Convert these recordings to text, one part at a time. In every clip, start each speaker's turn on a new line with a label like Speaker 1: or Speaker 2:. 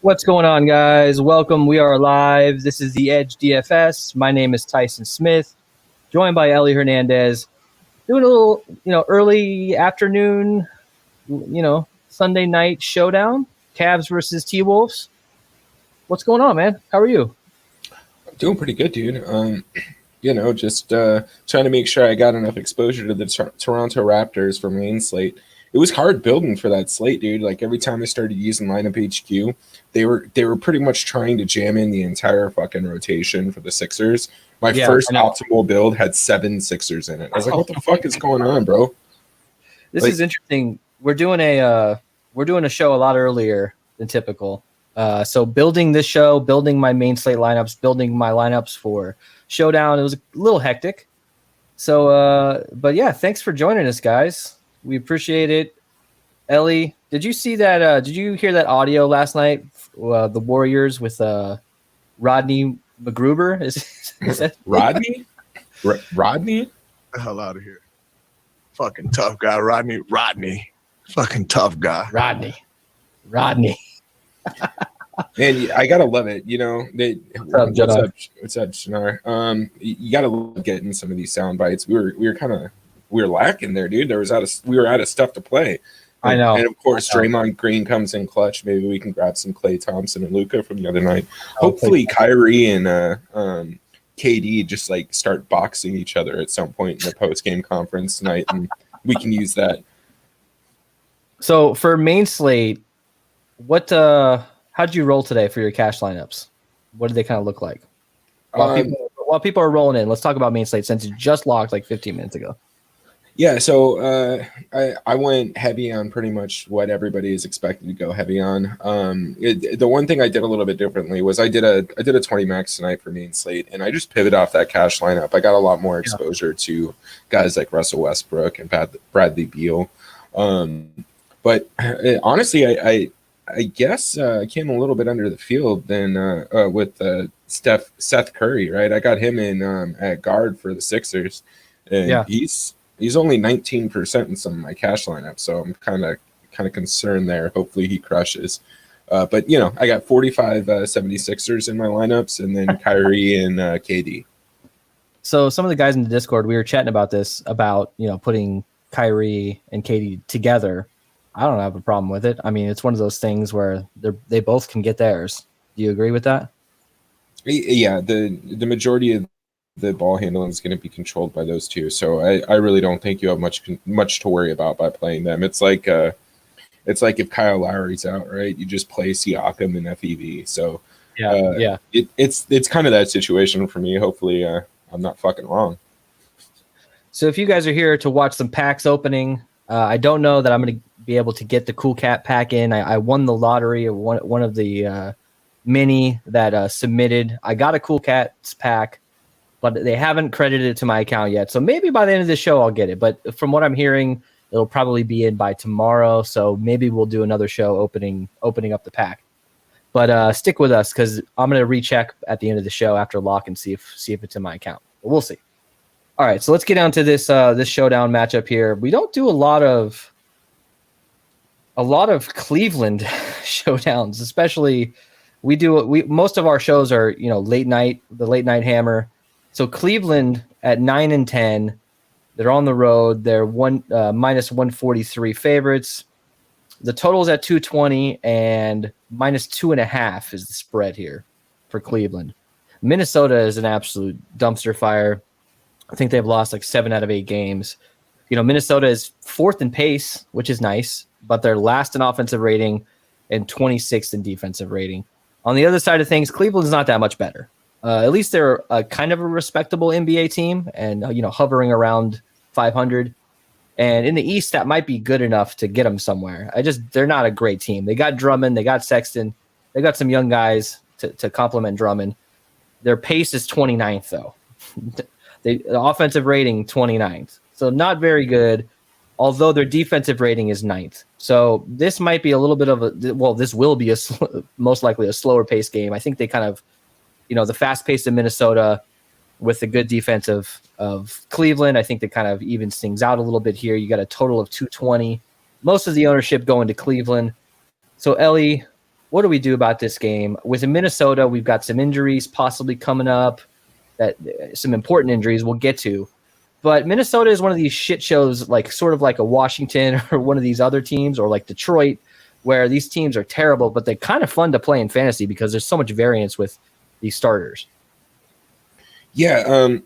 Speaker 1: What's going on, guys? Welcome. We are live. This is the Edge DFS. My name is Tyson Smith, joined by Ellie Hernandez. Doing a little, early afternoon, Sunday night showdown. Cavs versus T-Wolves. What's going on, man? How are you?
Speaker 2: I'm doing pretty good, dude. Just trying to make sure I got enough exposure to the Toronto Raptors for main slate. It was hard building for that slate, dude. Like every time I started using lineup HQ, they were pretty much trying to jam in the entire fucking rotation for the Sixers. My first optimal build had 7 Sixers in it. I was like, what the fuck is going on, bro?
Speaker 1: This is interesting. We're doing a show a lot earlier than typical. So building this show, building my main slate lineups, building my lineups for Showdown, it was a little hectic. So, but yeah, thanks for joining us, guys. We appreciate it. Ellie, did you see that? Did you hear that audio last night? The Warriors with Rodney McGruber. Is that
Speaker 2: Rodney? Rodney?
Speaker 3: The hell out of here. Fucking tough guy, Rodney. Fucking tough guy.
Speaker 1: Rodney.
Speaker 2: Man, I gotta love it. What's up, Shinar? You gotta love getting some of these sound bites. We were lacking there, dude. We were out of stuff to play.
Speaker 1: I know.
Speaker 2: And of course, Draymond Green comes in clutch. Maybe we can grab some Klay Thompson and Luka from the other night. Hopefully, Kyrie and KD just like start boxing each other at some point in the post game conference tonight, and we can use that.
Speaker 1: So for main slate, how'd you roll today for your cash lineups? What did they kind of look like? While people are rolling in, let's talk about main slate since it just locked like 15 minutes ago.
Speaker 2: Yeah, so I went heavy on pretty much what everybody is expected to go heavy on. The one thing I did a little bit differently was I did a 20 max tonight for main slate, and I just pivoted off that cash lineup. I got a lot more exposure to guys like Russell Westbrook and Bradley Beal. But honestly, I guess I came a little bit under the field than with Seth Curry, right? I got him in at guard for the Sixers, and he's only 19% in some of my cash lineups, so I'm kind of concerned there. Hopefully he crushes. But I got 45 76ers in my lineups, and then Kyrie and KD.
Speaker 1: So some of the guys in the Discord, we were chatting about this, about putting Kyrie and KD together. I don't have a problem with it. I mean, it's one of those things where they both can get theirs. Do you agree with that?
Speaker 2: Yeah, the majority of the ball handling is going to be controlled by those two. So I really don't think you have much to worry about by playing them. It's like if Kyle Lowry's out, right? You just play Siakam and FEV. So it's kind of that situation for me. Hopefully I'm not fucking wrong.
Speaker 1: So if you guys are here to watch some packs opening, I don't know that I'm going to be able to get the Cool Cat pack in. I won the lottery of one of the mini that submitted. I got a Cool Cats pack, but they haven't credited it to my account yet. So maybe by the end of the show, I'll get it. But from what I'm hearing, it'll probably be in by tomorrow. So maybe we'll do another show opening up the pack. But stick with us because I'm going to recheck at the end of the show after lock and see if it's in my account. But we'll see. All right, so let's get down to this showdown matchup here. We don't do a lot of Cleveland showdowns, especially most of our shows are the late night hammer. So Cleveland at 9-10, they're on the road. They're minus 143 favorites. The total's at 220 and minus 2.5 is the spread here for Cleveland. Minnesota is an absolute dumpster fire. I think they've lost like 7 out of 8 games. Minnesota is 4th in pace, which is nice, but they're last in offensive rating and 26th in defensive rating. On the other side of things, Cleveland's not that much better. At least they're kind of a respectable NBA team and, hovering around 500. And in the East, that might be good enough to get them somewhere. They're not a great team. They got Drummond. They got Sexton. They got some young guys to complement Drummond. Their pace is 29th, though. The offensive rating, 29th. So not very good, although their defensive rating is 9th. So this might be a little bit of this will be most likely a slower pace game. I think they kind of, the fast pace of Minnesota with the good defense of Cleveland, I think that kind of evens things out a little bit here. You got a total of 220. Most of the ownership going to Cleveland. So Ellie, what do we do about this game? With Minnesota, we've got some injuries possibly coming up, that some important injuries we'll get to. But Minnesota is one of these shit shows, like sort of like a Washington or one of these other teams, or like Detroit, where these teams are terrible, but they're kind of fun to play in fantasy because there's so much variance with these starters.
Speaker 2: Yeah,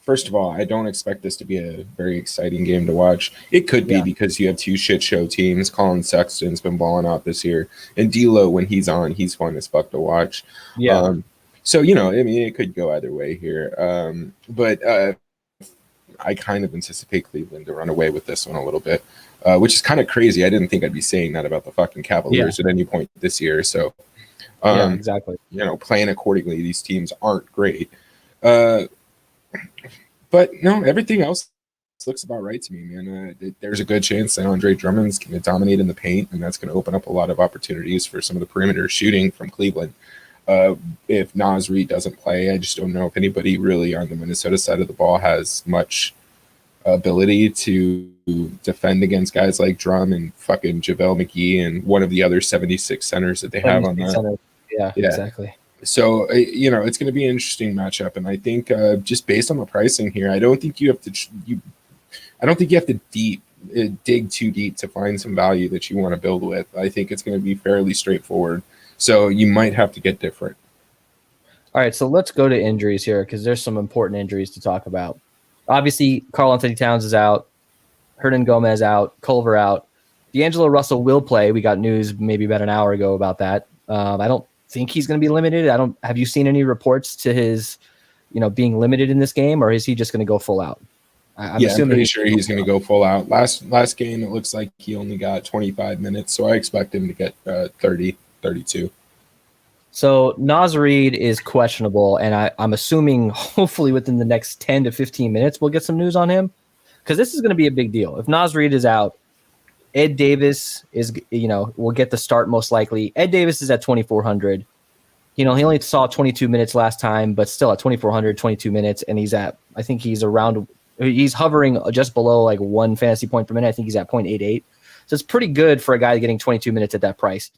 Speaker 2: first of all, I don't expect this to be a very exciting game to watch. It could be because you have two shit show teams. Colin Sexton's been balling out this year, and D'Lo, when he's on, he's fun as fuck to watch.
Speaker 1: Yeah.
Speaker 2: So, it could go either way here. But I kind of anticipate Cleveland to run away with this one a little bit, which is kind of crazy. I didn't think I'd be saying that about the fucking Cavaliers at any point this year. So,
Speaker 1: exactly.
Speaker 2: Playing accordingly, these teams aren't great. But no, everything else looks about right to me, man. There's a good chance that Andre Drummond's going to dominate in the paint, and that's going to open up a lot of opportunities for some of the perimeter shooting from Cleveland. If Naz Reid doesn't play, I just don't know if anybody really on the Minnesota side of the ball has much ability to defend against guys like Drum and fucking JaVale McGee and one of the other 76 centers that they have on that.
Speaker 1: Yeah, exactly.
Speaker 2: So, it's going to be an interesting matchup. And I think just based on the pricing here, I don't think you have to dig too deep to find some value that you want to build with. I think it's going to be fairly straightforward. So you might have to get different.
Speaker 1: All right, so let's go to injuries here because there's some important injuries to talk about. Obviously, Karl-Anthony Towns is out. Hernan Gomez out. Culver out. D'Angelo Russell will play. We got news maybe about an hour ago about that. I don't think he's going to be limited. Have you seen any reports to his, being limited in this game, or is he just going to go full out?
Speaker 2: I'm pretty sure he's going to go full out. Last game, it looks like he only got 25 minutes, so I expect him to get 30, 32.
Speaker 1: So Naz Reid is questionable, and I'm assuming hopefully within the next 10 to 15 minutes we'll get some news on him, because this is going to be a big deal. If Naz Reid is out, Ed Davis will get the start most likely. Ed Davis is at 2,400. He only saw 22 minutes last time, but still at 2,400, 22 minutes, and he's hovering just below like 1 fantasy point per minute. I think he's at 0.88. So it's pretty good for a guy getting 22 minutes at that price.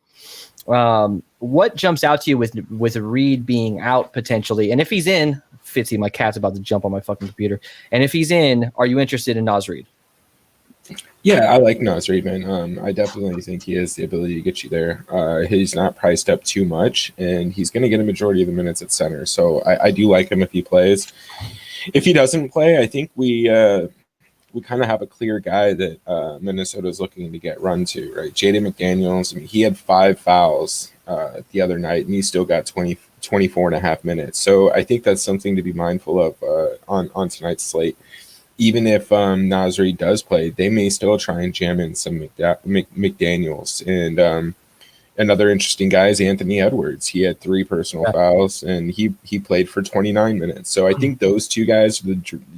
Speaker 1: What jumps out to you with Reid being out potentially? And if he's in, Fitzy, my cat's about to jump on my fucking computer. And if he's in, are you interested in Naz Reid?
Speaker 2: Yeah, I like Naz Reid, man. I definitely think he has the ability to get you there. He's not priced up too much, and he's going to get a majority of the minutes at center. So I do like him if he plays. If he doesn't play, I think we kind of have a clear guy that Minnesota is looking to get run to, right? Jaden McDaniels, he had 5 fouls the other night, and he still got 24 and a half minutes. So I think that's something to be mindful of on tonight's slate. Even if Naz Reid does play, they may still try and jam in some McDaniels. And another interesting guy is Anthony Edwards. He had 3 personal fouls, and he played for 29 minutes. So I think those two guys are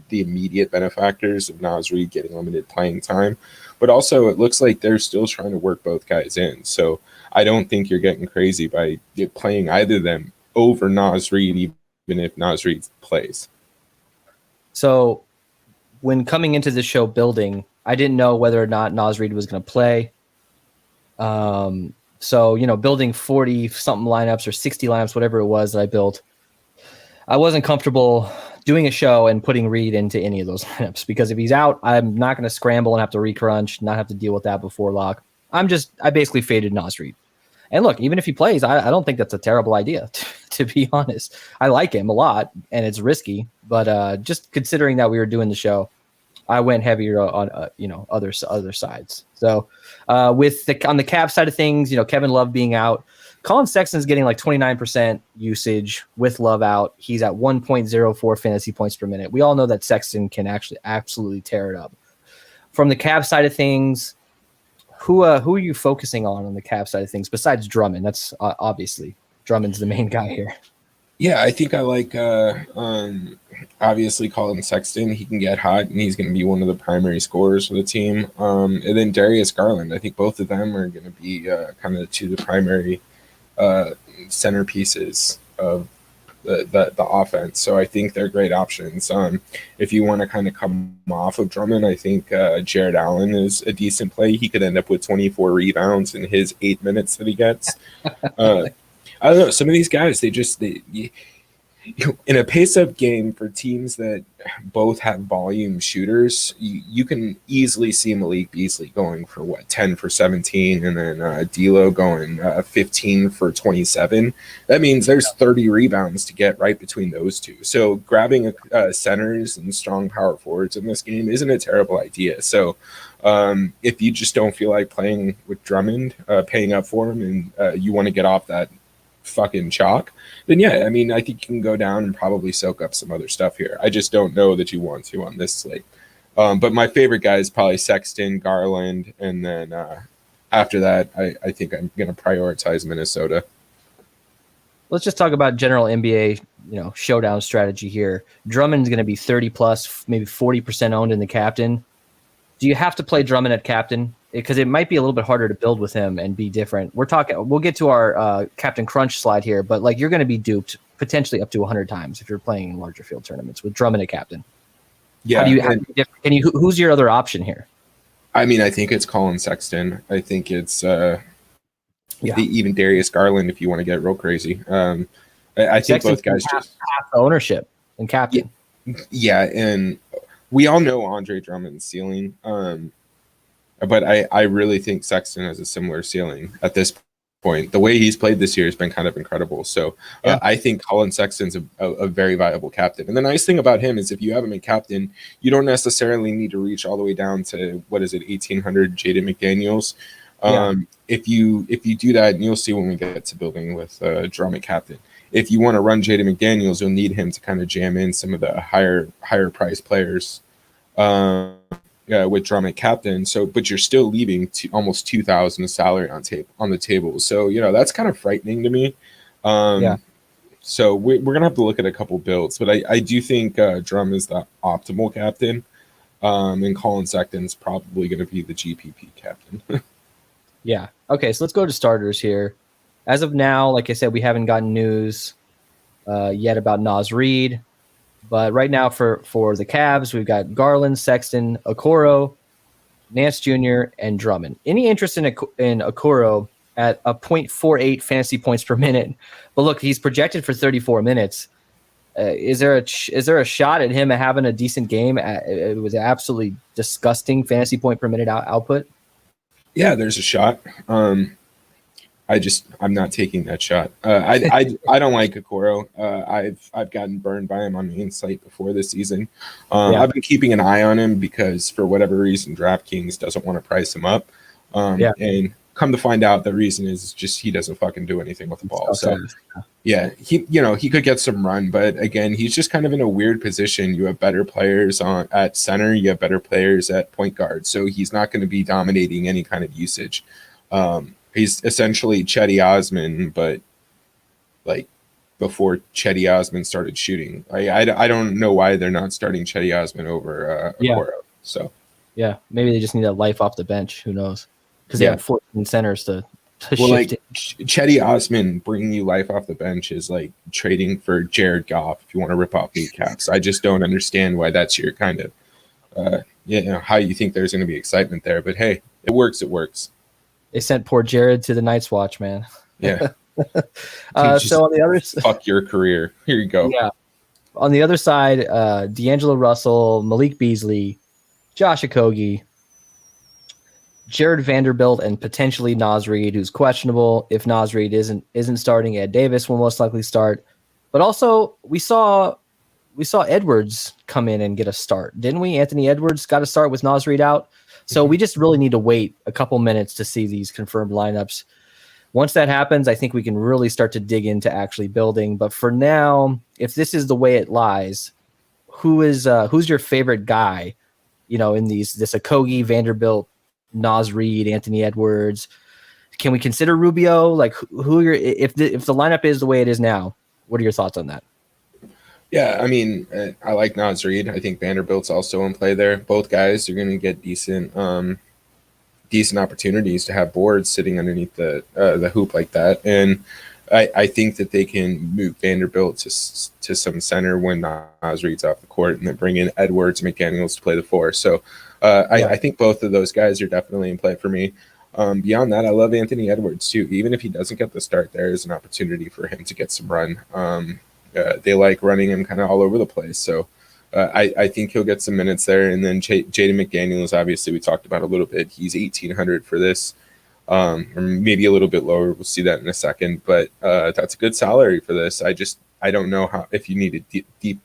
Speaker 2: the immediate benefactors of Naz Reid getting limited playing time. But also, it looks like they're still trying to work both guys in. So I don't think you're getting crazy by playing either of them over Naz Reid, even if Naz Reid plays.
Speaker 1: So when coming into the show building, I didn't know whether or not Naz Reid was going to play. So, building 40-something lineups or 60 lineups, whatever it was that I built, I wasn't comfortable doing a show and putting Reid into any of those lineups, because if he's out, I'm not going to scramble and have to recrunch, not have to deal with that before lock. I basically faded Naz Reid. And look, even if he plays, I don't think that's a terrible idea, to be honest. I like him a lot, and it's risky, but just considering that we were doing the show, I went heavier on other sides. So on the Cavs side of things, Kevin Love being out, Colin Sexton's getting like 29% usage with Love out. He's at 1.04 fantasy points per minute. We all know that Sexton can actually absolutely tear it up. From the Cavs side of things, who are you focusing on the Cavs side of things besides Drummond? That's obviously Drummond's the main guy here.
Speaker 2: Yeah, I think I like obviously Colin Sexton. He can get hot, and he's going to be one of the primary scorers for the team. And then Darius Garland. I think both of them are going to be kind of the primary centerpieces of the offense. So I think they're great options. If you want to kind of come off of Drummond, I think Jared Allen is a decent play. He could end up with 24 rebounds in his 8 minutes that he gets. I don't know. Some of these guys, in a pace-up game for teams that both have volume shooters, you can easily see Malik Beasley going for 10 for 17, and then D'Lo going 15 for 27. That means there's 30 rebounds to get right between those two. So grabbing centers and strong power forwards in this game isn't a terrible idea. So if you just don't feel like playing with Drummond, paying up for him, and you want to get off that fucking chalk, then yeah, I mean, I think you can go down and probably soak up some other stuff here. I just don't know that you want to on this slate. But my favorite guy is probably Sexton, Garland, and then after that, I think I'm going to prioritize Minnesota.
Speaker 1: Let's just talk about general NBA, showdown strategy here. Drummond's going to be 30 plus, maybe 40% owned in the captain. Do you have to play Drummond at captain? Because it might be a little bit harder to build with him and be different. We'll get to our Captain Crunch slide here, but like you're going to be duped potentially up to 100 times if you're playing in larger field tournaments with Drummond at captain.
Speaker 2: Yeah.
Speaker 1: Who's your other option here?
Speaker 2: I mean, I think it's Colin Sexton. I think it's even Darius Garland if you want to get real crazy. I think both guys just
Speaker 1: half the ownership and captain.
Speaker 2: Yeah, and we all know Andre Drummond's ceiling. But I really think Sexton has a similar ceiling at this point. The way he's played this year has been kind of incredible. So I think Colin Sexton's a very viable captain. And the nice thing about him is if you have him in captain, you don't necessarily need to reach all the way down to, 1,800 Jaden McDaniels. If you do that, and you'll see when we get to building with Drummond captain. If you want to run Jaden McDaniels, you'll need him to kind of jam in some of the higher price players. With Drummond captain, but you're still leaving almost 2,000 of salary on the table. So that's kind of frightening to me. So we're gonna have to look at a couple builds, but I do think Drum is the optimal captain, and Colin Sexton's probably going to be the GPP captain.
Speaker 1: Yeah. Okay. So let's go to starters here. As of now, like I said, we haven't gotten news yet about Naz Reid. But right now for the Cavs, we've got Garland, Sexton, Okoro, Nance Jr., and Drummond. Any interest in Okoro at a 0.48 fantasy points per minute? But look, he's projected for 34 minutes. Is there a shot at him having a decent game? It was absolutely disgusting fantasy point per minute output. Yeah,
Speaker 2: there's a shot. I'm not taking that shot. I don't like Okoro. I've gotten burned by him on main slate before this season. I've been keeping an eye on him because for whatever reason, DraftKings doesn't want to price him up. And come to find out, the reason is just he doesn't fucking do anything with the ball. So he could get some run, but again, he's just kind of in a weird position. You have better players at center, you have better players at point guard, so he's not going to be dominating any kind of usage. He's essentially Chetty Osman, but like before Chetty Osman started shooting. I don't know why they're not starting Chetty Osman over Okoro. So
Speaker 1: maybe they just need a life off the bench. Who knows? Because they have 14 centers to shift it.
Speaker 2: Chetty Osman bringing you life off the bench is like trading for Jared Goff if you want to rip off kneecaps. I just don't understand why that's your kind of how you think there's going to be excitement there. But hey, it works. It works.
Speaker 1: They sent poor Jared to the Night's Watch, man.
Speaker 2: Yeah.
Speaker 1: So on the other side,
Speaker 2: fuck your career. Here you go.
Speaker 1: Yeah. On the other side, D'Angelo Russell, Malik Beasley, Josh Okogie, Jared Vanderbilt, and potentially Naz Reid, who's questionable. If Naz Reid isn't starting, Ed Davis will most likely start. But also, we saw Edwards come in and get a start, didn't we? Anthony Edwards got a start with Naz Reid out. So we just really need to wait a couple minutes to see these confirmed lineups. Once that happens, I think we can really start to dig into actually building. But for now, if this is the way it lies, who's your favorite guy? In this Okogie, Vanderbilt, Naz Reid, Anthony Edwards. Can we consider Rubio? Like if the lineup is the way it is now, what are your thoughts on that?
Speaker 2: Yeah, I mean, I like Naz Reid. I think Vanderbilt's also in play there. Both guys are going to get decent opportunities to have boards sitting underneath the hoop like that. And I think that they can move Vanderbilt to some center when Naz Reid's off the court, and then bring in Edwards and McDaniels to play the 4. So I think both of those guys are definitely in play for me. Beyond that, I love Anthony Edwards too. Even if he doesn't get the start, there is an opportunity for him to get some run. They like running him kind of all over the place. So I think he'll get some minutes there. And then Jaden McDaniels, obviously, we talked about a little bit. He's 1,800 for this, or maybe a little bit lower. We'll see that in a second. But that's a good salary for this. I don't know if you need to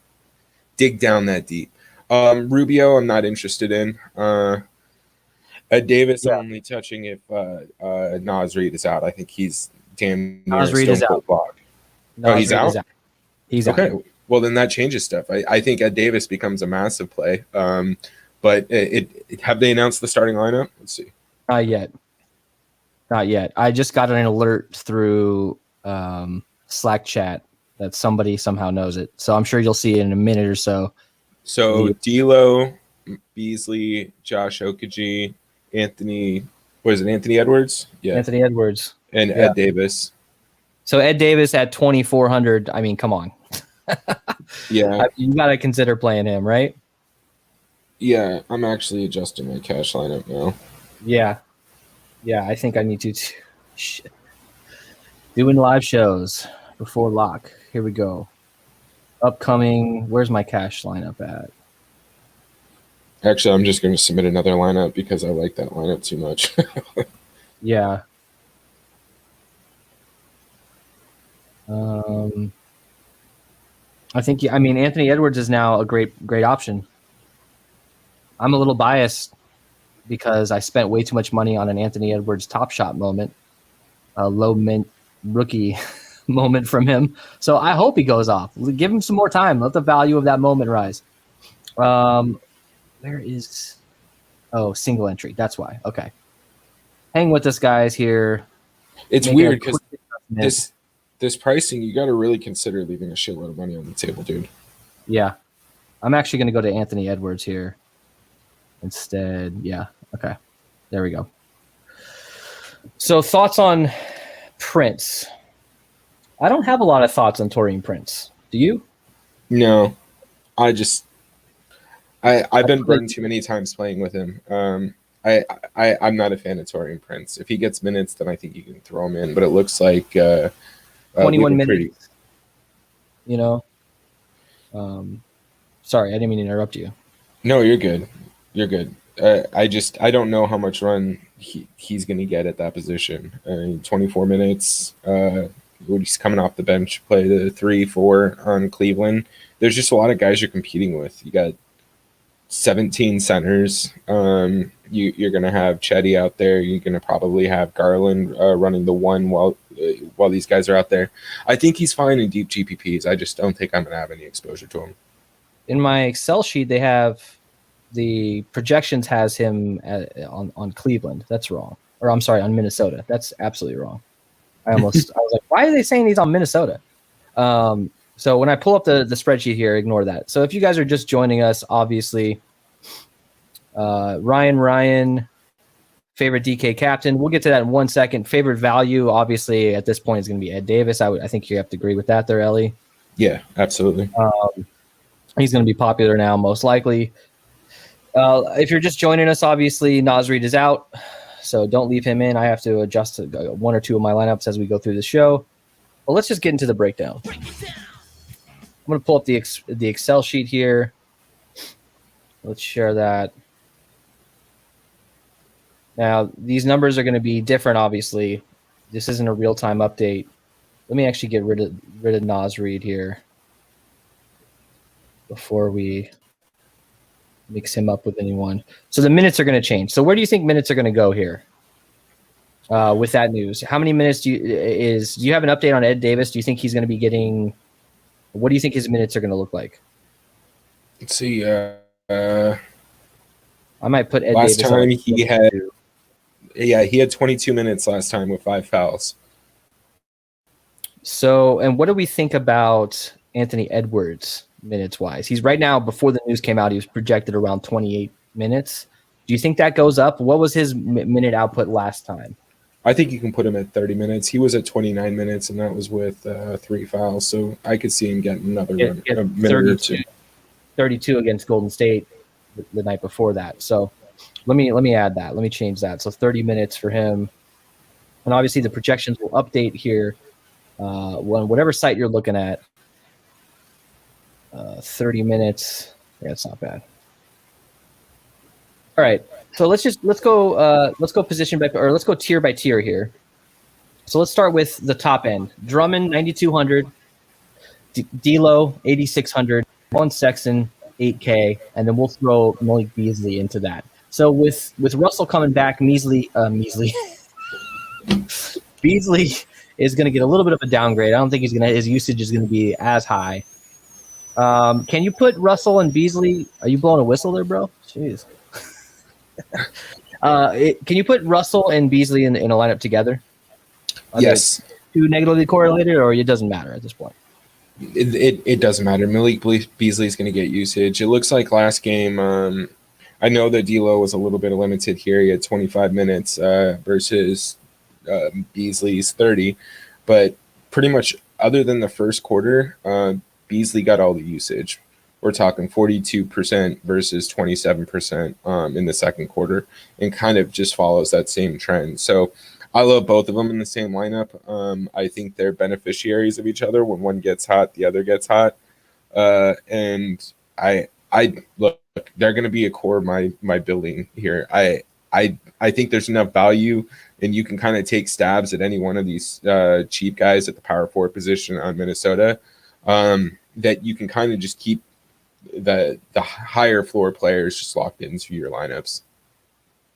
Speaker 2: dig down that deep. Rubio, I'm not interested in. Ed Davis, only touching if Naz Reid is out. I think he's damn near
Speaker 1: Naz Reid is out.
Speaker 2: Block.
Speaker 1: No,
Speaker 2: he's out?
Speaker 1: He's
Speaker 2: okay.
Speaker 1: out.
Speaker 2: Well, then that changes stuff. I think Ed Davis becomes a massive play. But have they announced the starting lineup? Let's see.
Speaker 1: Not yet. I just got an alert through Slack chat that somebody somehow knows it. So I'm sure you'll see it in a minute or so.
Speaker 2: So D'Lo, Beasley, Josh Okogie, Anthony Edwards? Yeah.
Speaker 1: Anthony Edwards.
Speaker 2: And Ed Davis.
Speaker 1: So Ed Davis at 2,400. I mean, come on.
Speaker 2: Yeah.
Speaker 1: You got to consider playing him, right?
Speaker 2: Yeah, I'm actually adjusting my cash lineup now.
Speaker 1: Yeah. Yeah, I think I need to too. Shit. Doing live shows before lock. Here we go. Upcoming. Where's my cash lineup at?
Speaker 2: Actually, I'm just going to submit another lineup because I like that lineup too much.
Speaker 1: Yeah. I think Anthony Edwards is now a great option. I'm a little biased because I spent way too much money on an Anthony Edwards Top Shot moment, a low mint rookie moment from him. So I hope he goes off. Give him some more time. Let the value of that moment rise. Where is? Oh, single entry. That's why. Okay. Hang with us, guys. Here.
Speaker 2: It's weird because this pricing, you got to really consider leaving a shitload of money on the table, dude.
Speaker 1: Yeah. I'm actually going to go to Anthony Edwards here instead. Yeah. Okay. There we go. So thoughts on Prince. I don't have a lot of thoughts on Taurean Prince. Do you?
Speaker 2: No. I've been burned too many times playing with him. I'm not a fan of Taurean Prince. If he gets minutes, then I think you can throw him in. But it looks like
Speaker 1: 21 minutes. You know. Sorry, I didn't mean to interrupt you.
Speaker 2: No, you're good. You're good. I don't know how much run he's going to get at that position. 24 minutes. He's coming off the bench, play the 3-4 on Cleveland. There's just a lot of guys you're competing with. You got 17 centers. You're going to have Chetty out there. You're going to probably have Garland running the 1 while these guys are out there. I think he's fine in deep GPPs. I just don't think I'm going to have any exposure to him.
Speaker 1: In my Excel sheet, they have the projections has him on Cleveland. That's wrong. Or I'm sorry, on Minnesota. That's absolutely wrong. I was like, why are they saying he's on Minnesota? So when I pull up the spreadsheet here, ignore that. So if you guys are just joining us, obviously, Ryan, favorite DK captain. We'll get to that in 1 second. Favorite value, obviously, at this point is going to be Ed Davis. I think you have to agree with that there, Ellie.
Speaker 2: Yeah, absolutely.
Speaker 1: He's going to be popular now, most likely. If you're just joining us, obviously, Naz Reid is out, so don't leave him in. I have to adjust one or two of my lineups as we go through the show. Well, let's just get into the breakdown. I'm going to pull up the Excel sheet here. Let's share that. Now, these numbers are going to be different, obviously. This isn't a real-time update. Let me actually get rid of Naz Reid here before we mix him up with anyone. So the minutes are going to change. So where do you think minutes are going to go here with that news? How many minutes do you have an update on Ed Davis? Do you think he's going to be getting – what do you think his minutes are going to look like?
Speaker 2: Let's see.
Speaker 1: I might put Ed
Speaker 2: last
Speaker 1: Davis
Speaker 2: time he had 22 minutes last time with 5 fouls.
Speaker 1: So, and what do we think about Anthony Edwards minutes-wise? He's right now, before the news came out, he was projected around 28 minutes. Do you think that goes up? What was his minute output last time?
Speaker 2: I think you can put him at 30 minutes. He was at 29 minutes, and that was with 3 fouls. So I could see him getting another a minute or two.
Speaker 1: 32 against Golden State the night before that. So let me add that. Let me change that. So 30 minutes for him. And obviously the projections will update here. Whatever site you're looking at, 30 minutes. Yeah, it's not bad. All right. So let's go position by, or let's go tier by tier here. So let's start with the top end. Drummond 9,200, D'Lo 8,600, on Sexton 8K, and then we'll throw Malik Beasley into that. So with Russell coming back, Beasley is going to get a little bit of a downgrade. I don't think his usage is going to be as high. Can you put Russell and Beasley? Are you blowing a whistle there, bro? Jeez. Can you put Russell and Beasley in a lineup together? Are
Speaker 2: yes.
Speaker 1: Too negatively correlated, or it doesn't matter at this point?
Speaker 2: It doesn't matter. Malik Beasley is going to get usage. It looks like last game. I know that D'Lo was a little bit limited here. He had 25 minutes versus Beasley's 30, but pretty much other than the first quarter, Beasley got all the usage. We're talking 42% versus 27% in the second quarter, and kind of just follows that same trend. So I love both of them in the same lineup. I think they're beneficiaries of each other. When one gets hot, the other gets hot. And I look, they're going to be a core of my building here. I think there's enough value, and you can kind of take stabs at any one of these cheap guys at the power forward position on Minnesota, that you can kind of just keep the higher floor players just locked into your lineups.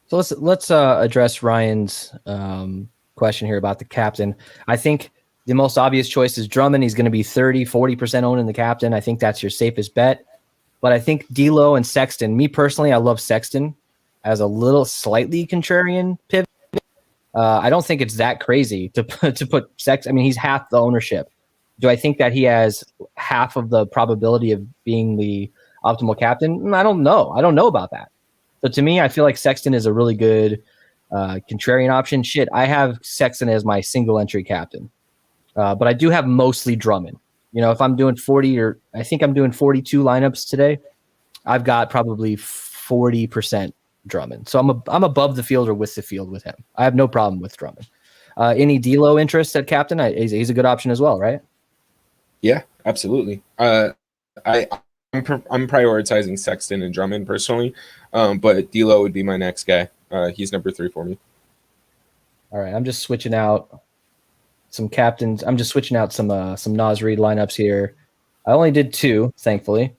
Speaker 1: So let's address Ryan's question here about the captain. I think the most obvious choice is Drummond. He's going to be 40% owned in the captain. I think that's your safest bet. But I think D'Lo and Sexton, me personally, I love Sexton as a little slightly contrarian pivot. I don't think it's that crazy to put Sexton. I mean, he's half the ownership. Do I think that he has half of the probability of being the optimal captain? I don't know. I don't know about that. So to me, I feel like Sexton is a really good contrarian option. Shit, I have Sexton as my single entry captain. But I do have mostly Drummond. You know, if I'm doing 40 or I think I'm doing 42 lineups today, I've got probably 40% Drummond. So I'm above the field or with the field with him. I have no problem with Drummond. Any D'Lo interest at captain? He's a good option as well, right?
Speaker 2: Yeah, absolutely. I'm prioritizing Sexton and Drummond personally, but D'Lo would be my next guy. He's number 3 for me.
Speaker 1: All right, I'm just switching out some captains. I'm just switching out some Naz Reid lineups here. I only did 2, thankfully.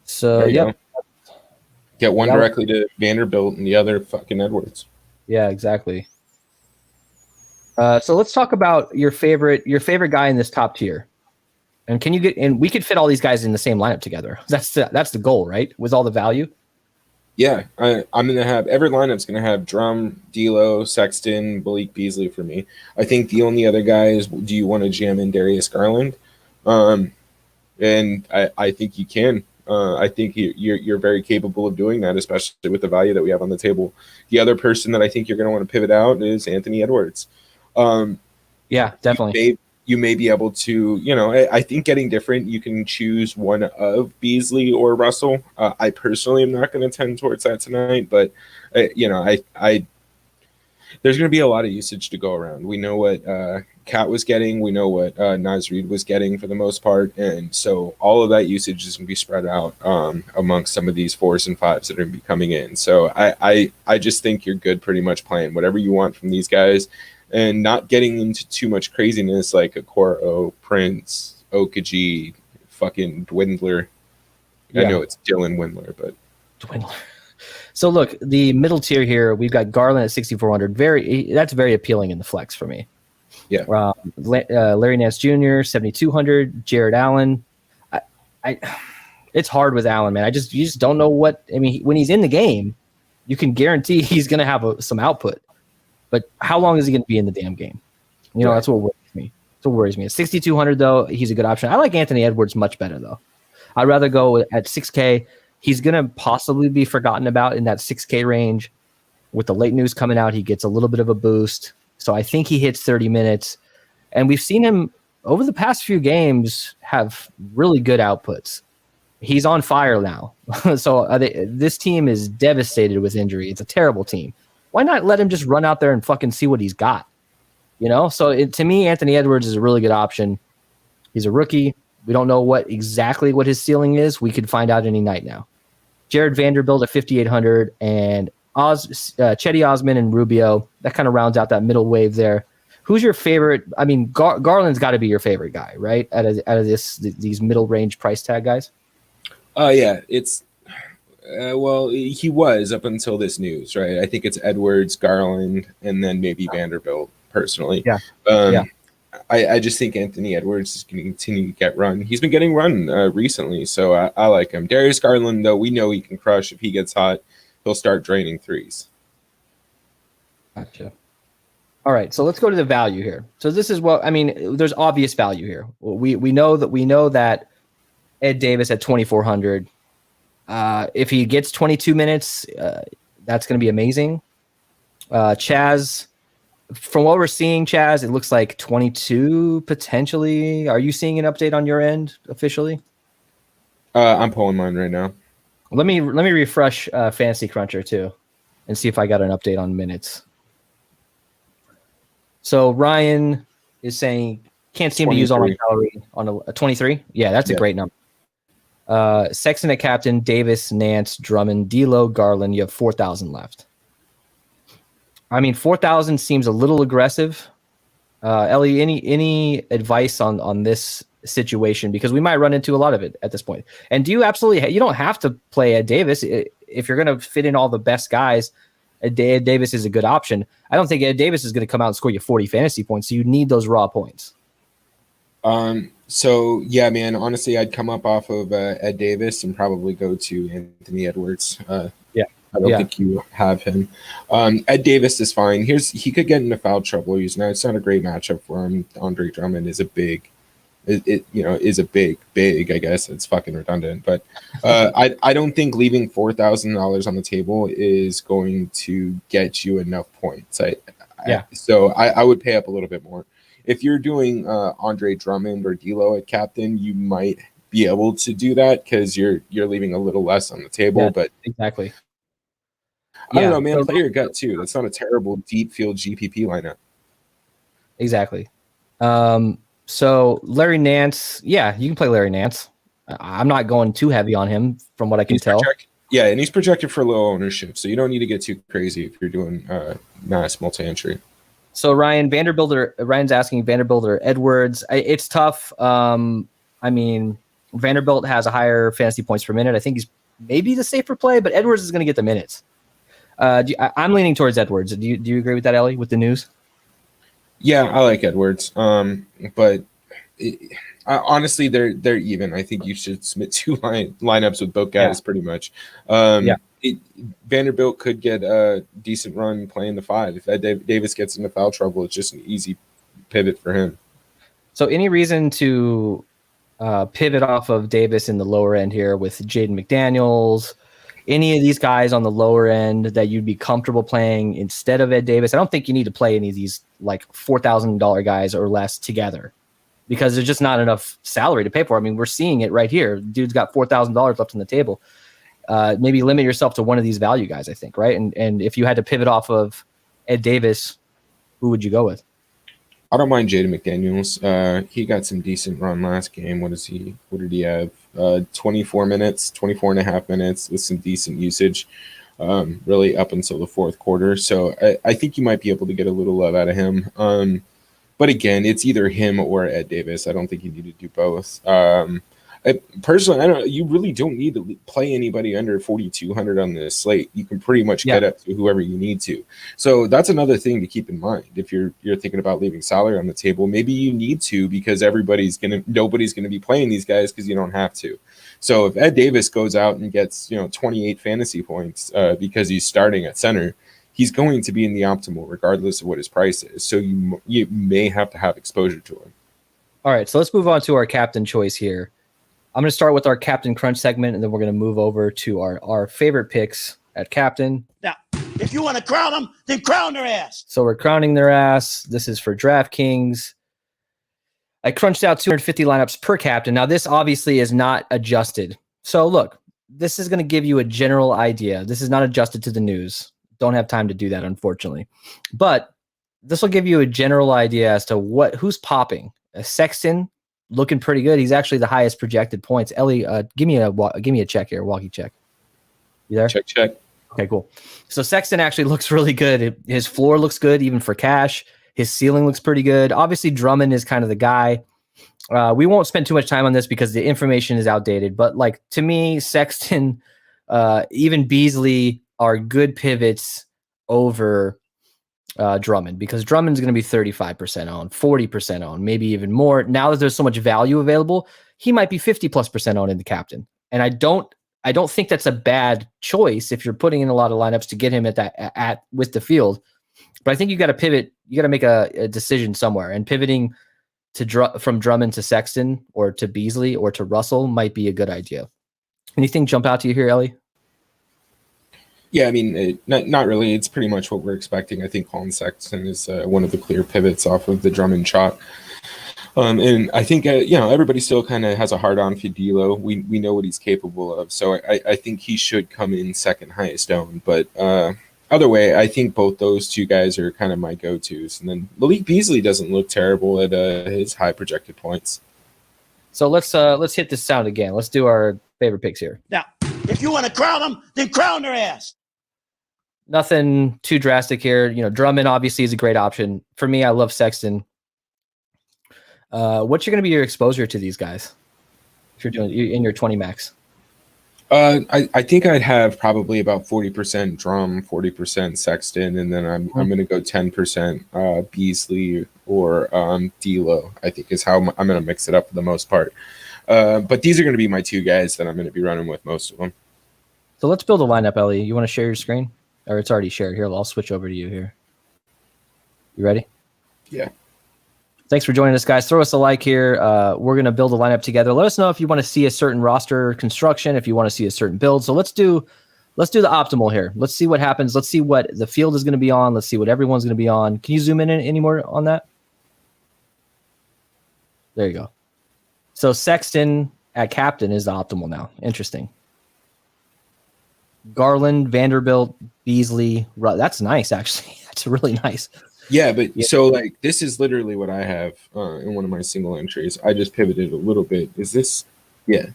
Speaker 1: So yeah,
Speaker 2: get one directly to Vanderbilt and the other fucking Edwards.
Speaker 1: Yeah, exactly. So let's talk about your favorite guy in this top tier. And can you get? And we could fit all these guys in the same lineup together. That's the goal, right? With all the value.
Speaker 2: Yeah, I'm gonna have every lineup's gonna have Drum, D'Lo, Sexton, Malik Beasley for me. I think the only other guy is, do you want to jam in Darius Garland? And I think you can. I think you're very capable of doing that, especially with the value that we have on the table. The other person that I think you're gonna want to pivot out is Anthony Edwards.
Speaker 1: Yeah, definitely.
Speaker 2: You may be able to, I think getting different, you can choose one of Beasley or Russell. I personally am not going to tend towards that tonight, but, there's going to be a lot of usage to go around. We know what Cat was getting. We know what Naz Reid was getting for the most part. And so all of that usage is going to be spread out amongst some of these 4s and 5s that are going to be coming in. So I just think you're good pretty much playing whatever you want from these guys, and not getting into too much craziness like Okoro, Prince, Okaji, fucking Dwindler. Yeah. I know it's Dylan Windler, but
Speaker 1: Dwindler. So look, the middle tier here, we've got Garland at 6,400. That's very appealing in the flex for me.
Speaker 2: Yeah.
Speaker 1: Larry Nance Jr. 7,200. Jared Allen. It's hard with Allen, man. You just don't know what. I mean, when he's in the game, you can guarantee he's going to have some output. But how long is he going to be in the damn game? Right. That's what worries me. That's what worries me. At 6,200, though, he's a good option. I like Anthony Edwards much better, though. I'd rather go at 6K. He's going to possibly be forgotten about in that 6K range. With the late news coming out, he gets a little bit of a boost. So I think he hits 30 minutes. And we've seen him over the past few games have really good outputs. He's on fire now. So this team is devastated with injury. It's a terrible team. Why not let him just run out there and fucking see what he's got? So to me, Anthony Edwards is a really good option. He's a rookie. We don't know exactly what his ceiling is. We could find out any night now. Jared Vanderbilt at 5,800 and Chetty Osman and Rubio. That kind of rounds out that middle wave there. Who's your favorite? I mean, Garland's got to be your favorite guy, right? Out of these middle range price tag guys.
Speaker 2: Yeah, it's well, he was up until this news, right? I think it's Edwards, Garland, and then maybe Vanderbilt. Personally,
Speaker 1: yeah.
Speaker 2: I just think Anthony Edwards is going to continue to get run. He's been getting run recently, so I like him. Darius Garland, though, we know he can crush. If he gets hot, he'll start draining threes.
Speaker 1: Gotcha. All right, so let's go to the value here. So this is there's obvious value here. We know that Ed Davis at 2,400. If he gets 22 minutes, that's going to be amazing. Chaz, from what we're seeing, Chaz, it looks like 22 potentially. Are you seeing an update on your end officially?
Speaker 2: I'm pulling mine right now.
Speaker 1: Let me refresh Fantasy Cruncher too, and see if I got an update on minutes. So Ryan is saying can't seem 23. To use all my salary on a 23. Yeah, that's a great number. Sexton at captain, Davis, Nance, Drummond, D'Lo, Garland. You have 4,000 left. I mean, 4,000 seems a little aggressive. Ellie, any advice on this situation? Because we might run into a lot of it at this point. And do you you don't have to play Ed Davis if you're going to fit in all the best guys. Ed Davis is a good option. I don't think Ed Davis is going to come out and score you 40 fantasy points. So you need those raw points.
Speaker 2: So yeah, man, honestly, I'd come up off of Ed Davis and probably go to Anthony Edwards. I don't think you have him. Ed Davis is fine. He could get into foul trouble. It's not a great matchup for him. Andre Drummond is a big, is a big, I guess it's fucking redundant, but I don't think leaving $4,000 on the table is going to get you enough points. So I would pay up a little bit more. If you're doing Andre Drummond or D'Lo at captain, you might be able to do that because you're leaving a little less on the table.
Speaker 1: Yeah,
Speaker 2: but
Speaker 1: exactly.
Speaker 2: I don't know, man. Play your gut too. That's not a terrible deep field GPP lineup.
Speaker 1: Exactly. So Larry Nance, yeah, you can play Larry Nance. I'm not going too heavy on him from what I can tell.
Speaker 2: Yeah, and he's projected for low ownership, so you don't need to get too crazy if you're doing mass multi-entry.
Speaker 1: So Ryan's asking Vanderbilt or Edwards. It's tough. I mean, Vanderbilt has a higher fantasy points per minute. I think he's maybe the safer play, but Edwards is going to get the minutes. I'm leaning towards Edwards. Do you agree with that, Ellie, with the news?
Speaker 2: Yeah, I like Edwards. But honestly, they're even. I think you should submit two lineups with both guys pretty much. Vanderbilt could get a decent run playing the 5. If Ed Davis gets into foul trouble, it's just an easy pivot for him.
Speaker 1: So any reason to pivot off of Davis in the lower end here with Jaden McDaniels, any of these guys on the lower end that you'd be comfortable playing instead of Ed Davis? I don't think you need to play any of these like $4,000 guys or less together because there's just not enough salary to pay for. I mean, we're seeing it right here. Dude's got $4,000 left on the table. Maybe limit yourself to one of these value guys, I think, right? And if you had to pivot off of Ed Davis, who would you go with?
Speaker 2: I don't mind Jaden McDaniels. He got some decent run last game. What did he have? 24 minutes, 24 and a half minutes with some decent usage, really up until the fourth quarter. So I think you might be able to get a little love out of him. But again, it's either him or Ed Davis. I don't think you need to do both. Personally, you really don't need to play anybody under 4,200 on the slate. You can pretty much get up to whoever you need to. So that's another thing to keep in mind. If you're thinking about leaving salary on the table, maybe you need to because nobody's gonna be playing these guys because you don't have to. So if Ed Davis goes out and gets 28 fantasy points because he's starting at center, he's going to be in the optimal regardless of what his price is. So you may have to have exposure to him.
Speaker 1: All right, so let's move on to our captain choice here. I'm going to start with our Captain Crunch segment, and then we're going to move over to our favorite picks at Captain.
Speaker 3: Now,
Speaker 4: if you want to crown them, then crown their ass.
Speaker 1: So we're crowning their ass. This is for DraftKings. I crunched out 250 lineups per captain. Now, this obviously is not adjusted. So look, this is going to give you a general idea. This is not adjusted to the news. Don't have time to do that, unfortunately. But this will give you a general idea as to who's popping. Sexton looking pretty good. He's actually the highest projected points. Ellie, give me a check here, walkie check. You there?
Speaker 2: Check.
Speaker 1: Okay, cool. So Sexton actually looks really good. His floor looks good, even for cash. His ceiling looks pretty good. Obviously, Drummond is kind of the guy. We won't spend too much time on this because the information is outdated. But like to me, Sexton, even Beasley are good pivots over Drummond, because Drummond's going to be 35% owned, 40% owned, maybe even more. Now that there's so much value available, he might be 50+% owned in the captain. And I don't think that's a bad choice if you're putting in a lot of lineups to get him with the field. But I think you got to pivot. You got to make a decision somewhere, and pivoting from Drummond to Sexton or to Beasley or to Russell might be a good idea. Anything jump out to you here, Ellie?
Speaker 2: Yeah, I mean, not really. It's pretty much what we're expecting. I think Colin Sexton is one of the clear pivots off of the Drummond chalk. And I think, everybody still kind of has a hard-on for D'Lo. We know what he's capable of. So I think he should come in second highest owned. But other way, I think both those two guys are kind of my go-tos. And then Malik Beasley doesn't look terrible at his high projected points.
Speaker 1: So let's hit this sound again. Let's do our favorite picks here.
Speaker 4: Now, if you want to crown them, then crown their ass.
Speaker 1: Nothing too drastic here. Drummond obviously is a great option. For me, I love Sexton. What's going to be your exposure to these guys if you're doing in your 20 max?
Speaker 2: I think I'd have probably about 40% Drum, 40% Sexton, and then I'm going to go 10% Beasley or D'Lo. I think is how I'm going to mix it up for the most part. But these are going to be my two guys that I'm going to be running with most of them. So
Speaker 1: let's build a lineup, Ellie. You want to share your screen? Or it's already shared. Here, I'll switch over to you here. You ready?
Speaker 2: Yeah.
Speaker 1: Thanks for joining us, guys. Throw us a like here. We're going to build a lineup together. Let us know if you want to see a certain roster construction, if you want to see a certain build. So let's do the optimal here. Let's see what happens. Let's see what the field is going to be on. Let's see what everyone's going to be on. Can you zoom in any more on that? There you go. So Sexton at captain is the optimal now. Interesting. Garland, Vanderbilt, Beasley. That's nice, actually. That's really nice.
Speaker 2: Yeah, but so like this is literally what I have in one of my single entries. I just pivoted a little bit. Is this? Yeah,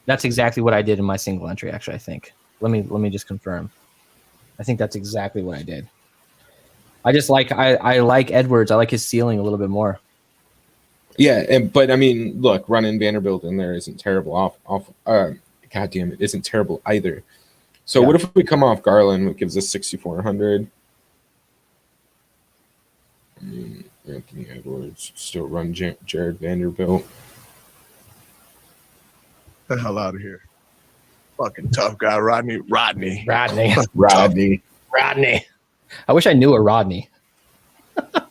Speaker 1: that's exactly what I did in my single entry. Actually, I think. Let me just confirm. I think that's exactly what I did. I just like I like Edwards. I like his ceiling a little bit more.
Speaker 2: Yeah, but I mean, look, running Vanderbilt in there isn't terrible. God damn it, isn't terrible either. So what if we come off Garland, which gives us 6,400? Anthony Edwards, still run Jared Vanderbilt.
Speaker 3: The hell out of here. Fucking tough guy, Rodney.
Speaker 1: Rodney. I wish I knew a Rodney.
Speaker 2: I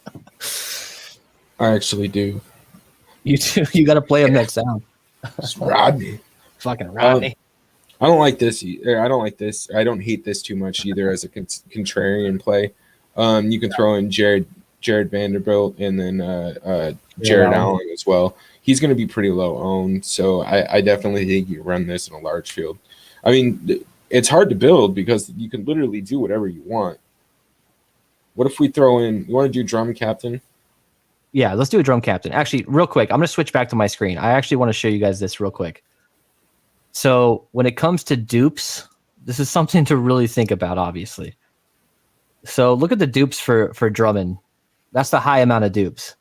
Speaker 2: actually do.
Speaker 1: You do. You got to play him next sound.
Speaker 2: It's Rodney.
Speaker 1: Fucking Rodney.
Speaker 2: I don't like this. I don't like this. I don't hate this too much either as a contrarian play. You can throw in Jared Vanderbilt and then Jared Allen as well. He's going to be pretty low owned, so I definitely think you run this in a large field. I mean, it's hard to build because you can literally do whatever you want. What if we throw in? You want to do drum captain?
Speaker 1: Yeah, let's do a drum captain. Actually, real quick, I'm going to switch back to my screen. I actually want to show you guys this real quick. So when it comes to dupes, this is something to really think about, obviously. So look at the dupes for Drummond. That's the high amount of dupes.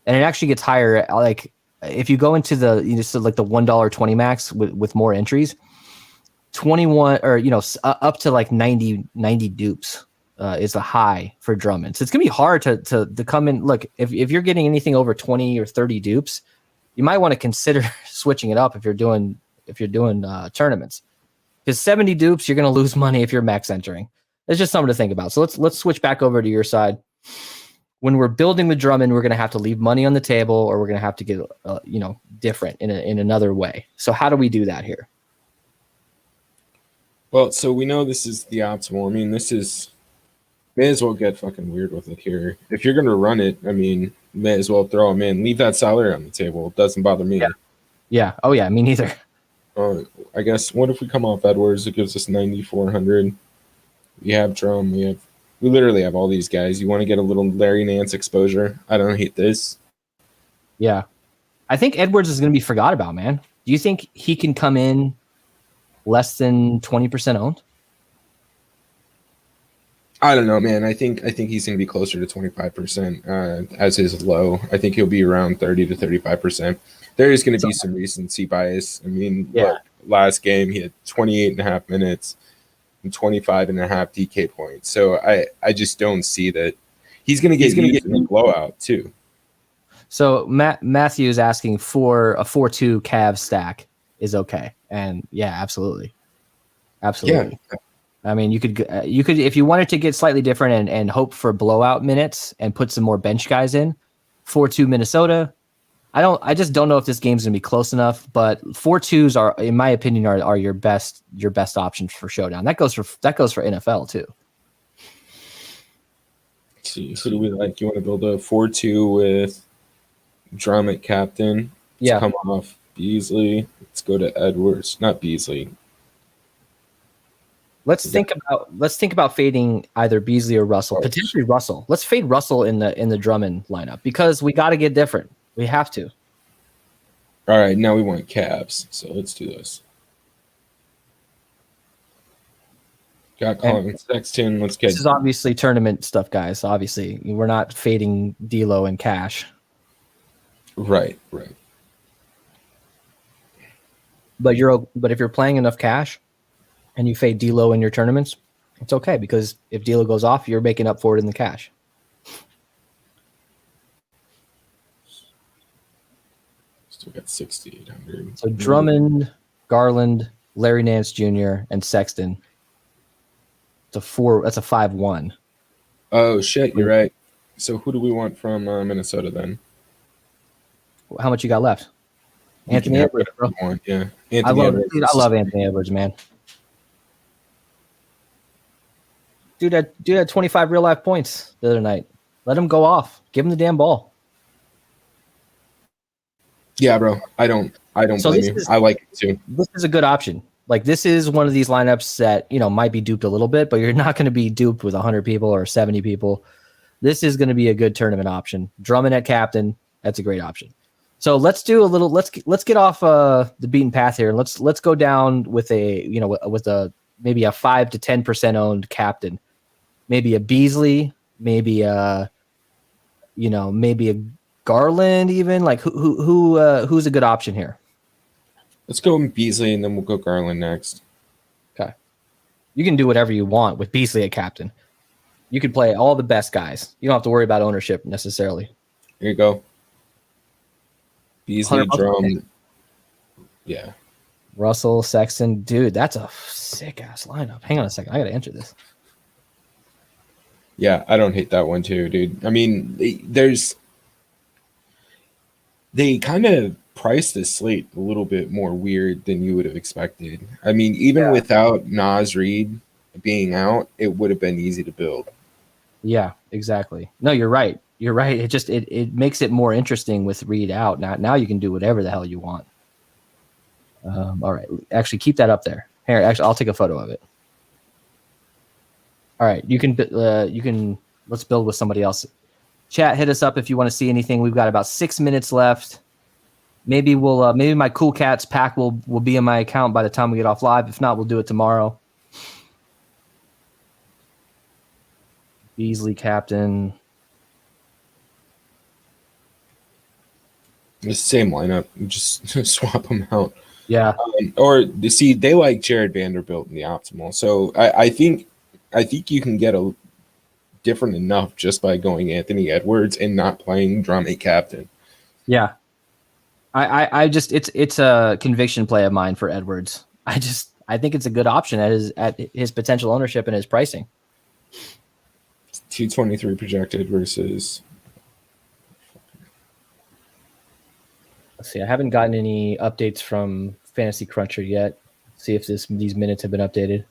Speaker 1: And it actually gets higher. Like if you go into the, like the $1.20 max with more entries, 21 or, up to like 90 dupes is a high for Drummond. So it's going to be hard to come in. Look, if you're getting anything over 20 or 30 dupes, you might want to consider switching it up if you're doing tournaments. Because 70 dupes, you're going to lose money if you're max entering. It's just something to think about. So let's switch back over to your side. When we're building with Drummond, we're going to have to leave money on the table, or we're going to have to get different in another way. So how do we do that here?
Speaker 2: Well, so we know this is the optimal. I mean, this is May as well get fucking weird with it here. If you're gonna run it, I mean, may as well throw him in. Leave that salary on the table. It doesn't bother me.
Speaker 1: Yeah. Oh yeah, me neither.
Speaker 2: I guess what if we come off Edwards? It gives us 9,400. We have Drum. We literally have all these guys. You want to get a little Larry Nance exposure? I don't hate this.
Speaker 1: Yeah. I think Edwards is going to be forgot about, man. Do you think he can come in less than 20% owned?
Speaker 2: I don't know, man. I think he's going to be closer to 25% as his low. I think he'll be around 30 to 35%. There is going to be some recency bias. I mean, look, last game he had 28 and a half minutes and 25 and a half DK points. So I just don't see that he's going to get in a blowout too.
Speaker 1: So Matthew is asking for a 4-2 Cavs stack is okay, and yeah, absolutely. Yeah. I mean, you could if you wanted to get slightly different and hope for blowout minutes and put some more bench guys in. 4-2 Minnesota. I just don't know if this game's gonna be close enough, but 4-2s are, in my opinion, are your best option for Showdown. That goes for NFL too.
Speaker 2: Let's see, who do we like? You want to build a 4-2 with Drum at captain? Let's come off Beasley. Let's go to Edwards, not Beasley.
Speaker 1: Let's think about fading either Beasley or Russell, potentially Russell. Let's fade Russell in the Drummond lineup because we got to get different. We have to.
Speaker 2: All right, now we want Cavs, so let's do this. Got Colin Sexton. Let's get.
Speaker 1: This is obviously tournament stuff, guys. Obviously, we're not fading D'Lo and Cash.
Speaker 2: Right.
Speaker 1: But if you're playing enough Cash, and you fade D'Lo in your tournaments, it's okay because if D'Lo goes off, you're making up for it in the Cash.
Speaker 2: Still got 6,800.
Speaker 1: So Drummond, Garland, Larry Nance Jr., and Sexton. That's a 5-1.
Speaker 2: Oh shit, you're right. So who do we want from Minnesota then?
Speaker 1: How much you got left? Anthony Edwards, bro.
Speaker 2: Yeah,
Speaker 1: I love Anthony Edwards, man. Dude had 25 real life points the other night. Let him go off. Give him the damn ball.
Speaker 2: Yeah, bro. I don't blame you. I like it too.
Speaker 1: This is a good option. Like, this is one of these lineups that, might be duped a little bit, but you're not going to be duped with 100 people or 70 people. This is going to be a good tournament option. Drummond at captain, that's a great option. So let's do a little. Let's get off the beaten path here. Let's go down with a maybe a 5 to 10% owned captain. Maybe a Beasley, maybe a Garland even. Like who's a good option here?
Speaker 2: Let's go with Beasley and then we'll go Garland next.
Speaker 1: Okay. You can do whatever you want with Beasley at captain. You can play all the best guys. You don't have to worry about ownership necessarily.
Speaker 2: Here you go. Beasley, Drum. Yeah.
Speaker 1: Russell, Sexton. Dude, that's a sick ass lineup. Hang on a second. I got to enter this.
Speaker 2: Yeah, I don't hate that one too, dude. I mean, they kind of priced this slate a little bit more weird than you would have expected. I mean, even without Naz Reid being out, it would have been easy to build.
Speaker 1: Yeah, exactly. No, you're right. You're right. It makes it more interesting with Reid out. Now you can do whatever the hell you want. All right. Actually, keep that up there. Here, actually, I'll take a photo of it. All right, you can let's build with somebody else. Chat, hit us up if you want to see anything. We've got about 6 minutes left. Maybe maybe my Cool Cats pack will be in my account by the time we get off live. If not, we'll do it tomorrow. Beasley captain.
Speaker 2: The same lineup. You just swap them out.
Speaker 1: Yeah.
Speaker 2: Or you see, they like Jared Vanderbilt in the optimal. So I think you can get a different enough just by going Anthony Edwards and not playing Drum a captain.
Speaker 1: Yeah. I just it's a conviction play of mine for Edwards. I think it's a good option at his potential ownership and his pricing.
Speaker 2: 223 projected versus.
Speaker 1: Let's see. I haven't gotten any updates from Fantasy Cruncher yet. See if these minutes have been updated.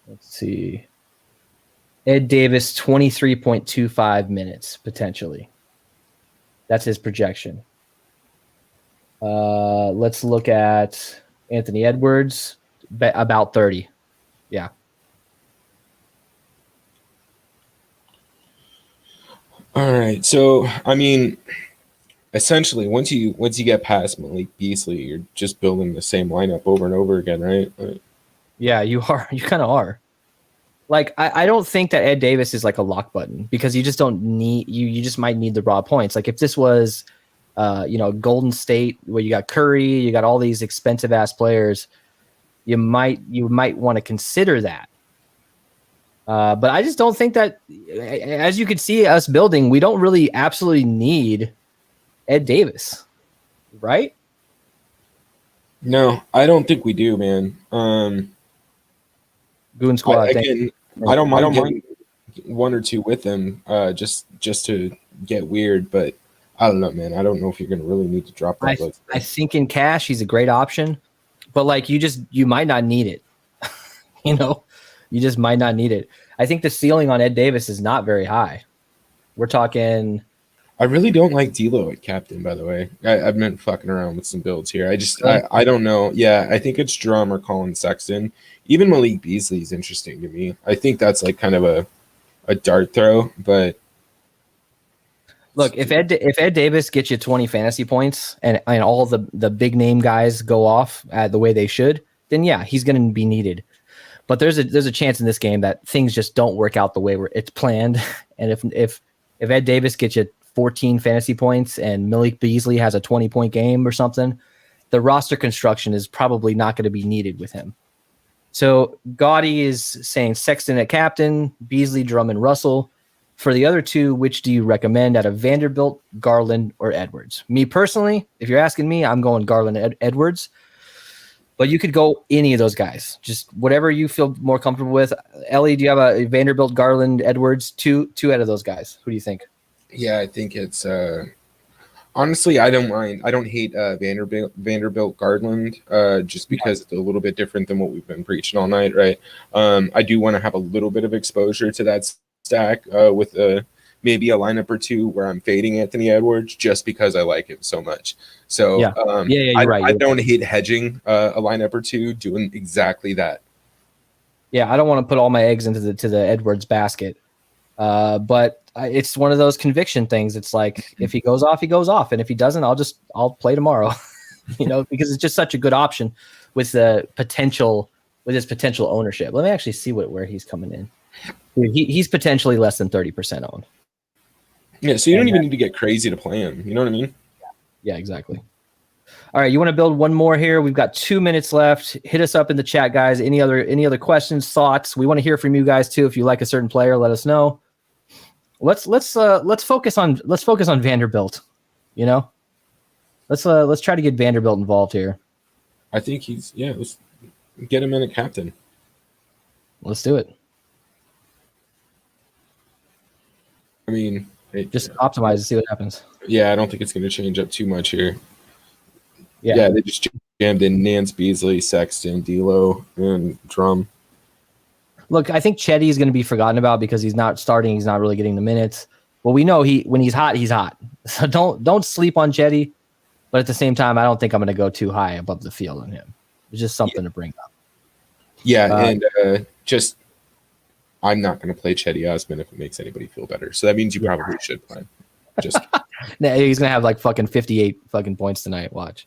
Speaker 1: Let's see. Ed Davis, 23.25 minutes, potentially. That's his projection. Let's look at Anthony Edwards, about 30. Yeah.
Speaker 2: All right. So, I mean, essentially, once you get past Malik Beasley, you're just building the same lineup over and over again, right?
Speaker 1: Yeah, you are. You kind of are. Like, I don't think that Ed Davis is like a lock button because you just don't need you just might need the raw points. Like if this was Golden State where you got Curry, you got all these expensive ass players, you might want to consider that. But I just don't think that, as you can see us building, we don't really absolutely need Ed Davis, right?
Speaker 2: No, I don't think we do, man.
Speaker 1: Goon Squad.
Speaker 2: I don't mind getting one or two with him, just to get weird. But I don't know, man. I don't know if you're going to really need to drop that.
Speaker 1: I think in cash he's a great option, but like you might not need it. You just might not need it. I think the ceiling on Ed Davis is not very high. We're talking.
Speaker 2: I really don't like D'Lo at captain, by the way. I've been fucking around with some builds here. I don't know. Yeah, I think it's Drum or Colin Sexton. Even Malik Beasley is interesting to me. I think that's like kind of a dart throw, but
Speaker 1: look, if Ed Davis gets you 20 fantasy points and all the big name guys go off the way they should, then yeah, he's going to be needed. But there's a chance in this game that things just don't work out the way it's planned. And if Ed Davis gets you 14 fantasy points and Malik Beasley has a 20-point game or something, the roster construction is probably not going to be needed with him. So Gaudy is saying Sexton at captain, Beasley, Drummond, Russell. For the other two, which do you recommend out of Vanderbilt, Garland, or Edwards? Me personally, if you're asking me, I'm going Garland, Edwards. But you could go any of those guys, just whatever you feel more comfortable with. Ellie, do you have a Vanderbilt, Garland, Edwards? Two out of those guys. Who do you think?
Speaker 2: Yeah, I think it's honestly, I don't mind. I don't hate Vanderbilt Garland just because it's a little bit different than what we've been preaching all night, right? I do want to have a little bit of exposure to that stack with maybe a lineup or two where I'm fading Anthony Edwards just because I like him so much. So
Speaker 1: you're right.
Speaker 2: I don't hate hedging a lineup or two, doing exactly that.
Speaker 1: Yeah, I don't want to put all my eggs into the Edwards basket, but it's one of those conviction things. It's like if he goes off, he goes off, and if he doesn't, I'll play tomorrow. Because it's just such a good option with his potential ownership. Let me actually see where he's coming in. He's potentially less than 30% owned.
Speaker 2: Yeah, so you don't even need to get crazy to play him. You know what I mean?
Speaker 1: Yeah, exactly. All right, you want to build one more here? We've got 2 minutes left. Hit us up in the chat, guys. Any other questions, thoughts? We want to hear from you guys too. If you like a certain player, let us know. Let's focus on Vanderbilt. Let's try to get Vanderbilt involved here.
Speaker 2: I think let's get him in a captain.
Speaker 1: Let's do it.
Speaker 2: I mean,
Speaker 1: just optimize and see what happens.
Speaker 2: Yeah, I don't think it's going to change up too much here.
Speaker 1: Yeah,
Speaker 2: they just jammed in Nance, Beasley, Sexton, D'Lo, and Drum.
Speaker 1: Look, I think Chetty is going to be forgotten about because he's not starting. He's not really getting the minutes. Well, we know when he's hot, he's hot. So don't sleep on Chetty. But at the same time, I don't think I'm going to go too high above the field on him. It's just something to bring up.
Speaker 2: Yeah, and I'm not going to play Chetty Osman if it makes anybody feel better. So that means you probably should play. Just
Speaker 1: he's going to have like fucking 58 fucking points tonight. Watch.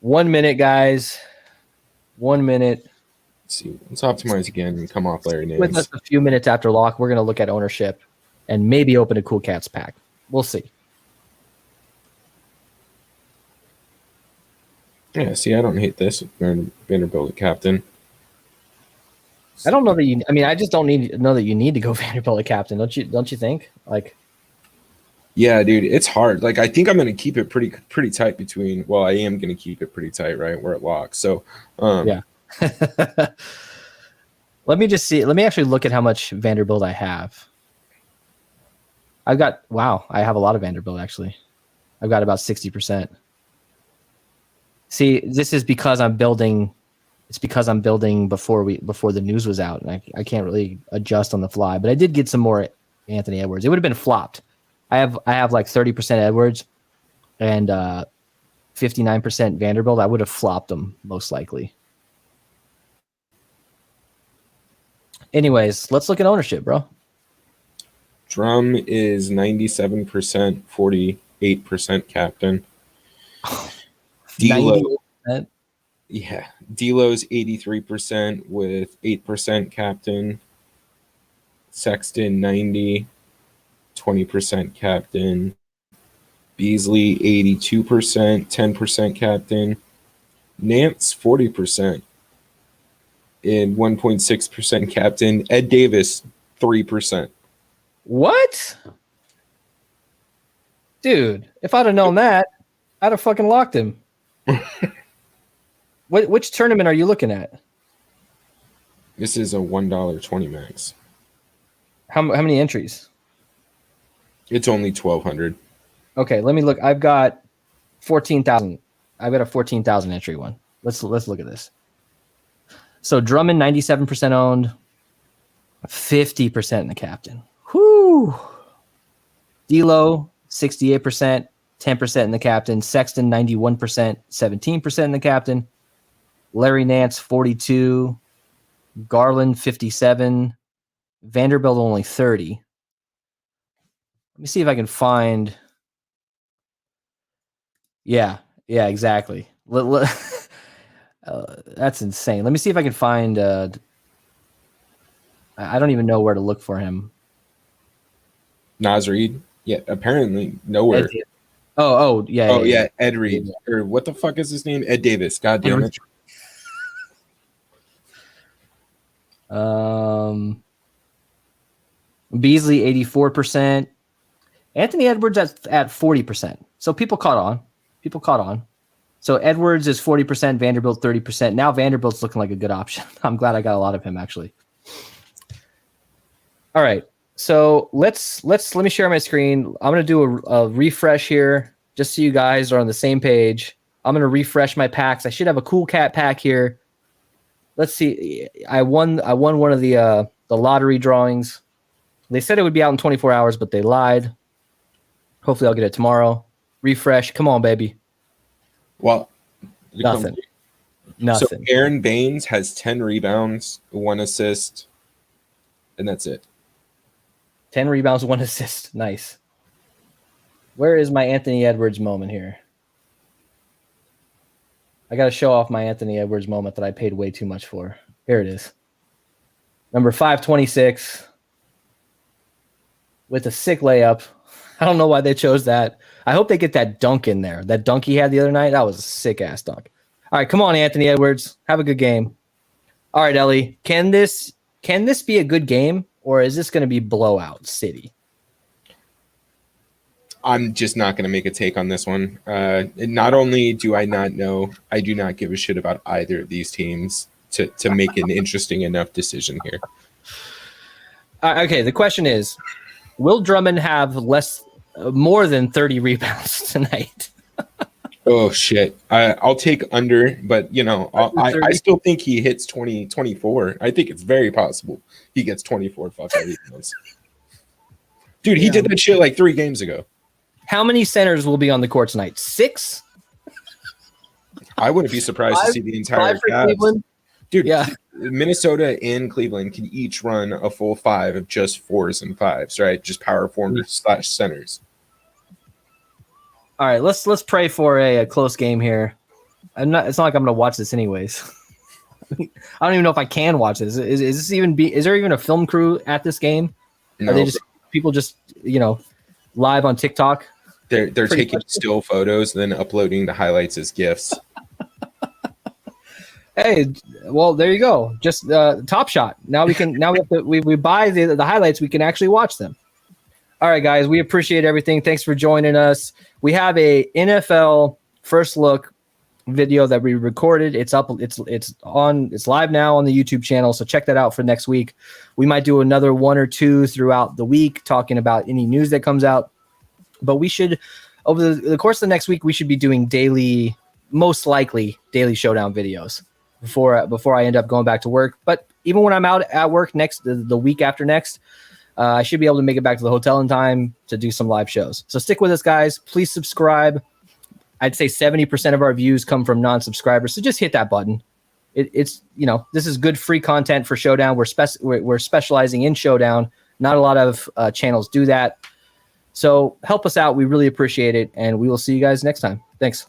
Speaker 1: 1 minute, guys. 1 minute.
Speaker 2: Let's optimize again and come off Larry Nance.
Speaker 1: With us a few minutes after lock, we're going to look at ownership and maybe open a Cool Cats pack. We'll see.
Speaker 2: Yeah, I don't hate this. Vanderbilt captain.
Speaker 1: I don't know that you. I mean, I just don't know that you need to go Vanderbilt captain. Don't you think? Like,
Speaker 2: yeah, dude, it's hard. Like, I think I'm going to keep it pretty tight between. Well, I am going to keep it pretty tight, right? We're at lock, so
Speaker 1: yeah. Let me just see. Let me actually look at how much Vanderbilt I have. I have a lot of Vanderbilt actually. I've got about 60%. See, this is because I'm building it's because I'm building before the news was out, and I can't really adjust on the fly. But I did get some more Anthony Edwards. It would have been flopped. I have like 30% Edwards and 59% Vanderbilt. I would have flopped them most likely. Anyways, let's look at ownership, bro.
Speaker 2: Drum is 97%, 48% captain. D'Lo,
Speaker 1: 98%.
Speaker 2: yeah, D'Lo's 83% with 8% captain. Sexton 90, 20% captain. Beasley 82%, 10% captain. Nance 40% and 1.6% captain. Ed Davis 3%.
Speaker 1: What? Dude, if I'd have known that, I'd have fucking locked him. Which tournament are you looking at?
Speaker 2: This is a $1.20 max.
Speaker 1: How many entries?
Speaker 2: It's only 1,200.
Speaker 1: Okay, let me look. I've got 14,000. I've got a 14,000 entry one. Let's look at this. So Drummond 97% owned, 50% in the captain. Whoo. D'Lo 68%, 10% in the captain. Sexton 91%, 17% in the captain. Larry Nance 42, Garland 57, Vanderbilt only 30. Let me see if I can find. Yeah, exactly. That's insane. Let me see if I can find. I don't even know where to look for him.
Speaker 2: Naz Reid? Yeah, apparently nowhere.
Speaker 1: Yeah.
Speaker 2: Ed Reed. Or what the fuck is his name? Ed Davis. God damn it.
Speaker 1: Beasley 84%. Anthony Edwards at 40%. So people caught on. So Edwards is 40%, Vanderbilt 30%. Now Vanderbilt's looking like a good option. I'm glad I got a lot of him actually. All right. So let me share my screen. I'm going to do a refresh here just so you guys are on the same page. I'm going to refresh my packs. I should have a cool cat pack here. Let's see. I won one of the lottery drawings. They said it would be out in 24 hours, but they lied. Hopefully I'll get it tomorrow. Refresh. Come on, baby.
Speaker 2: Well,
Speaker 1: Nothing.
Speaker 2: So Aaron Baines has 10 rebounds, 1 assist, and that's it.
Speaker 1: 10 rebounds, 1 assist. Nice. Where is my Anthony Edwards moment here? I got to show off my Anthony Edwards moment that I paid way too much for. Here it is. Number 526 with a sick layup. I don't know why they chose that. I hope they get that dunk in there. That dunk he had the other night, that was a sick-ass dunk. All right, come on, Anthony Edwards. Have a good game. All right, Ellie, can this be a good game, or is this going to be blowout city?
Speaker 2: I'm just not going to make a take on this one. Not only do I not know, I do not give a shit about either of these teams to make an interesting enough decision here.
Speaker 1: Okay, the question is, will Drummond have more than 30 rebounds tonight?
Speaker 2: Oh, shit. I'll take under, but, I still think he hits 24. I think it's very possible he gets 24 fucking rebounds. Dude, he did that shit like 3 games ago.
Speaker 1: How many centers will be on the court tonight? 6?
Speaker 2: I wouldn't be surprised to see the entire CAVS. Dude,
Speaker 1: yeah.
Speaker 2: Minnesota and Cleveland can each run a full 5 of just 4s and 5s, right? Just power forwards / centers.
Speaker 1: All right, let's pray for a close game here. It's not like I'm going to watch this anyways. I don't even know if I can watch this. Is this even is there even a film crew at this game?
Speaker 2: No.
Speaker 1: Are they just people just live on TikTok?
Speaker 2: They're taking still photos and then uploading the highlights as GIFs.
Speaker 1: Hey, well, there you go. Just Top Shot. Now we buy the highlights. We can actually watch them. All right, guys, we appreciate everything. Thanks for joining us. We have a NFL first look video that we recorded. It's up. It's live now on the YouTube channel. So check that out for next week. We might do another 1 or 2 throughout the week, talking about any news that comes out. But we should, over the course of the next week, we should be doing most likely daily showdown videos. before I end up going back to work. But even when I'm out at work the week after next, I should be able to make it back to the hotel in time to do some live shows. So stick with us, guys. Please subscribe. I'd say 70% of our views come from non-subscribers. So just hit that button. It's this is good free content for Showdown. We're specializing in Showdown. Not a lot of channels do that. So help us out. We really appreciate it. And we will see you guys next time. Thanks.